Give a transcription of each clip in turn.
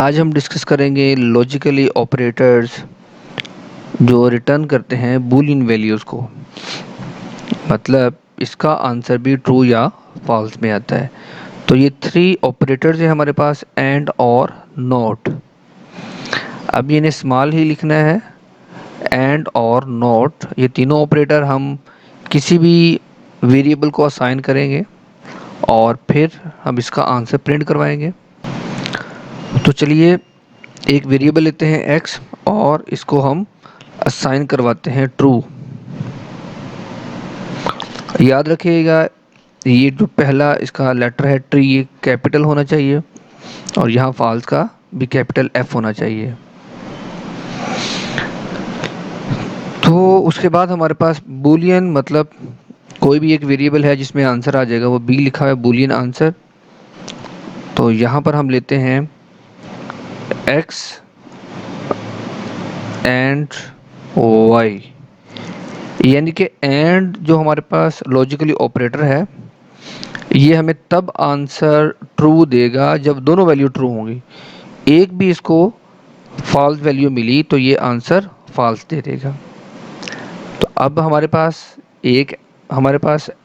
आज हम डिस्कस करेंगे लॉजिकली ऑपरेटर्स जो रिटर्न करते हैं बूलियन वैल्यूज़ को। मतलब इसका आंसर भी ट्रू या फॉल्स में आता है। तो ये थ्री ऑपरेटर्स हैं हमारे पास, एंड और नॉट। अब इन्हें स्मॉल ही लिखना है, एंड और नॉट। ये तीनों ऑपरेटर हम किसी भी वेरिएबल को असाइन करेंगे और फिर हम इसका आंसर प्रिंट करवाएंगे। तो चलिए एक वेरिएबल लेते हैं x और इसको हम असाइन करवाते हैं ट्रू। याद रखिएगा ये जो पहला इसका लेटर है ट्री, ये कैपिटल होना चाहिए और यहाँ फॉल्स का भी कैपिटल F होना चाहिए। तो उसके बाद हमारे पास बूलियन, मतलब कोई भी एक वेरिएबल है जिसमें आंसर आ जाएगा, वो b लिखा है बूलियन आंसर। तो यहाँ पर हम लेते हैं x एंड y, यानी कि एंड जो हमारे पास लॉजिकली ऑपरेटर है ये हमें तब आंसर ट्रू देगा जब दोनों वैल्यू ट्रू होंगी। एक भी इसको फॉल्स वैल्यू मिली तो ये आंसर फॉल्स दे देगा। तो अब हमारे पास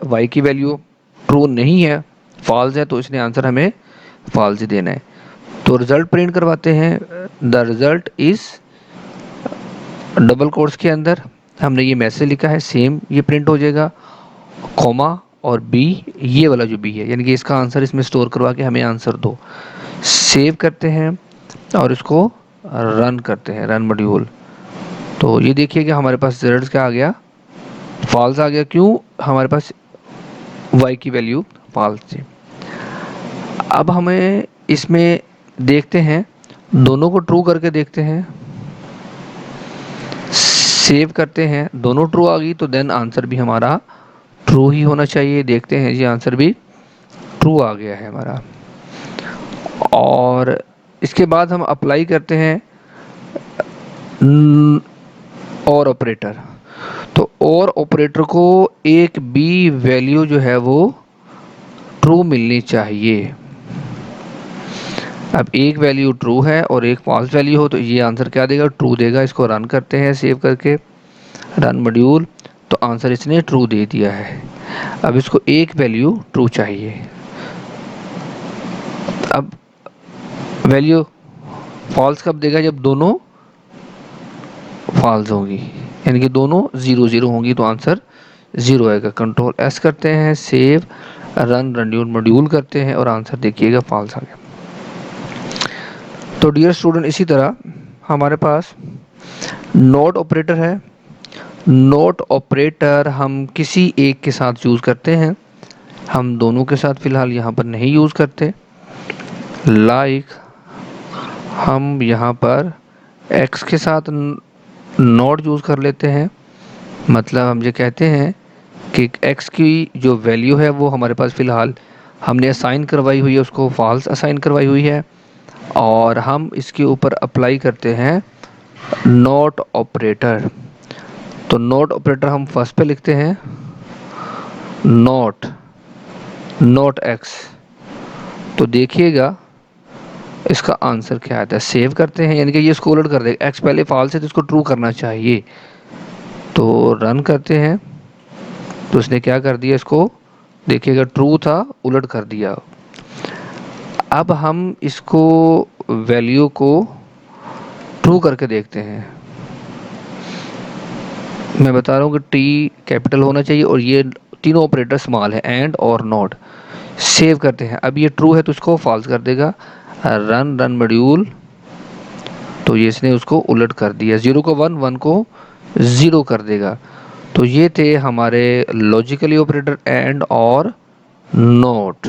y की वैल्यू ट्रू नहीं है, फॉल्स है, तो इसने आंसर हमें फॉल्स ही देना है। तो रिजल्ट प्रिंट करवाते हैं। The result is, double quotes के अंदर हमने ये मैसेज लिखा है, सेम ये प्रिंट हो जाएगा, कॉमा और बी, ये वाला जो बी है, यानी कि इसका आंसर इसमें स्टोर करवा के हमें आंसर दो। सेव करते हैं और इसको रन करते हैं, रन मॉड्यूल। तो ये देखिए कि हमारे पास रिजल्ट क्या आ गया, फॉल्स आ गया। क्यों? हमारे पास y की वैल्यू फॉल्स थी। अब हमें इसमें देखते हैं, दोनों को ट्रू करके देखते हैं, सेव करते हैं, दोनों ट्रू आ गई तो देन आंसर भी हमारा ट्रू ही होना चाहिए। देखते हैं जी, आंसर भी ट्रू आ गया है हमारा। और इसके बाद हम अप्लाई करते हैं और ऑपरेटर। तो और ऑपरेटर को एक बी वैल्यू जो है वो ट्रू मिलनी चाहिए। अब एक वैल्यू ट्रू है और एक फॉल्स वैल्यू हो तो ये आंसर क्या देगा, ट्रू देगा। इसको रन करते हैं सेव करके, रन मॉड्यूल। तो आंसर इसने ट्रू दे दिया है। अब इसको एक वैल्यू ट्रू चाहिए। अब वैल्यू फॉल्स कब देगा, जब दोनों फॉल्स होंगी, यानी कि दोनों 0 0 होंगी तो आंसर 0 आएगा। कंट्रोल एस करते हैं, सेव, रन मॉड्यूल करते हैं और आंसर देखिएगा फॉल्स आ गया। तो डियर स्टूडेंट, इसी तरह हमारे पास नोट ऑपरेटर है। नोट ऑपरेटर हम किसी एक के साथ यूज़ करते हैं, हम दोनों के साथ फ़िलहाल यहाँ पर नहीं यूज़ करते। लाइक हम यहाँ पर x के साथ नॉट यूज़ कर लेते हैं। मतलब हम ये कहते हैं कि x की जो वैल्यू है वो हमारे पास फ़िलहाल हमने असाइन करवाई हुई है, उसको फॉल्स असाइन करवाई हुई है, और हम इसके ऊपर अप्लाई करते हैं नॉट ऑपरेटर। तो नॉट ऑपरेटर हम फर्स्ट पे लिखते हैं, नॉट x। तो देखिएगा इसका आंसर क्या आता है। सेव करते हैं, यानी कि ये इसको उलट कर देगा। x पहले फॉल्स है तो इसको ट्रू करना चाहिए। तो रन करते हैं तो इसने क्या कर दिया, इसको देखिएगा ट्रू था, उलट कर दिया। अब हम इसको वैल्यू को ट्रू करके देखते हैं। मैं बता रहा हूँ कि टी कैपिटल होना चाहिए और ये तीनों ऑपरेटर स्मॉल है, एंड और नॉट। सेव करते हैं, अब ये ट्रू है तो इसको फॉल्स कर देगा। Run module. तो ये इसने उसको उलट कर दिया, 0 को 1, 1 को 0 कर देगा। तो ये थे हमारे लॉजिकली ऑपरेटर एंड और नॉट।